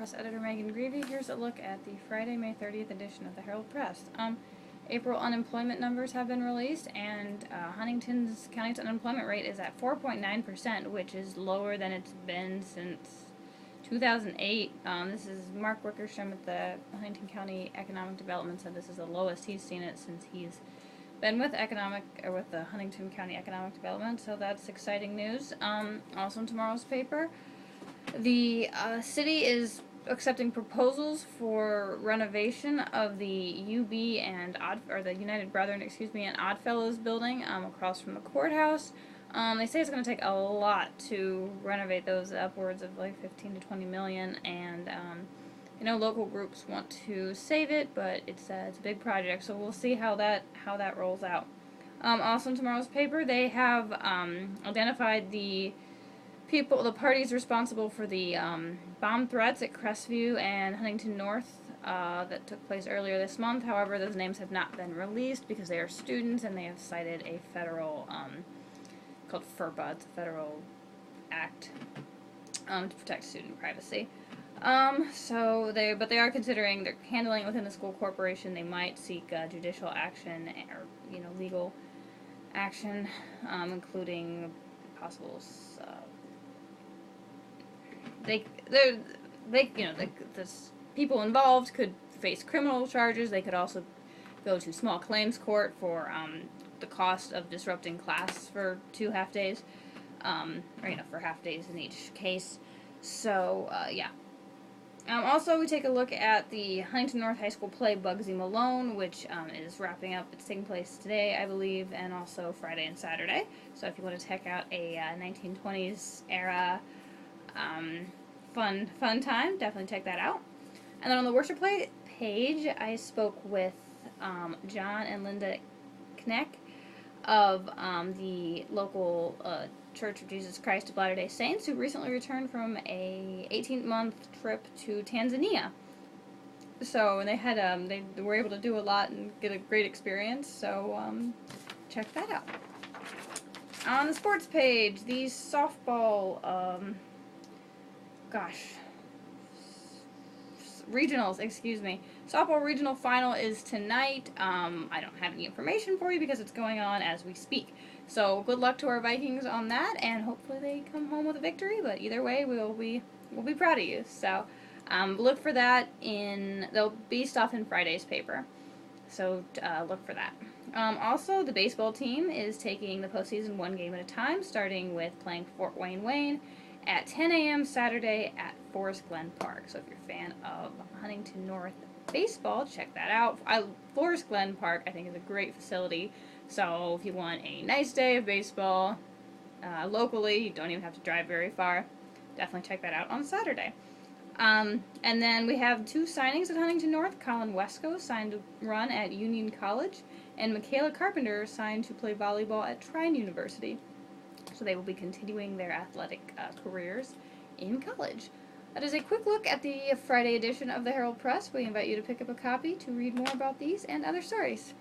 Press editor Megan Greavy. Here's a look at the Friday, May 30th edition of the Herald-Press. April unemployment numbers have been released, and Huntington County's unemployment rate is at 4.9%, which is lower than it's been since 2008. This is Mark Wickersham at the Huntington County Economic Development said this is the lowest he's seen it since he's been with the Huntington County Economic Development, so that's exciting news. Also in tomorrow's paper, the city is accepting proposals for renovation of the UB and the United Brethren, and Oddfellows building across from the courthouse. They say it's going to take a lot to renovate those, upwards of like 15 to 20 million, and local groups want to save it, but it's a big project, so we'll see how that rolls out. Also in tomorrow's paper, they have identified the parties responsible for the bomb threats at Crestview and Huntington North that took place earlier this month. However, those names have not been released because they are students, and they have cited a federal called FERPA. It's a federal act to protect student privacy. But they are considering they're handling it within the school corporation. They might seek judicial action or legal action, including possible. The people involved could face criminal charges. They could also go to small claims court for the cost of disrupting class for 2 half days, for half days in each case. So, yeah. Also, we take a look at the Huntington North High School play Bugsy Malone, which is wrapping up. It's taking place today, I believe, and also Friday and Saturday. So if you want to check out a 1920s era fun time, definitely check that out. And then on the worship page, I spoke with John and Linda Kneck of the local Church of Jesus Christ of Latter-day Saints, who recently returned from a 18-month trip to Tanzania. So they had they were able to do a lot and get a great experience. So check that out. On the sports page, the softball regionals, softball regional final is tonight. I don't have any information for you because it's going on as we speak. So good luck to our Vikings on that, and hopefully they come home with a victory. But either way, we'll be proud of you. So look for that there'll be stuff in Friday's paper. So look for that. Also, the baseball team is taking the postseason 1 game at a time, starting with playing Fort Wayne at 10 a.m. Saturday at Forest Glen Park. So if you're a fan of Huntington North baseball, check that out. Forest Glen Park, I think, is a great facility. So if you want a nice day of baseball locally, you don't even have to drive very far, definitely check that out on Saturday. And then we have 2 signings at Huntington North. Colin Wesco signed to run at Union College, and Michaela Carpenter signed to play volleyball at Trine University. So they will be continuing their athletic careers in college. That is a quick look at the Friday edition of the Herald-Press. We invite you to pick up a copy to read more about these and other stories.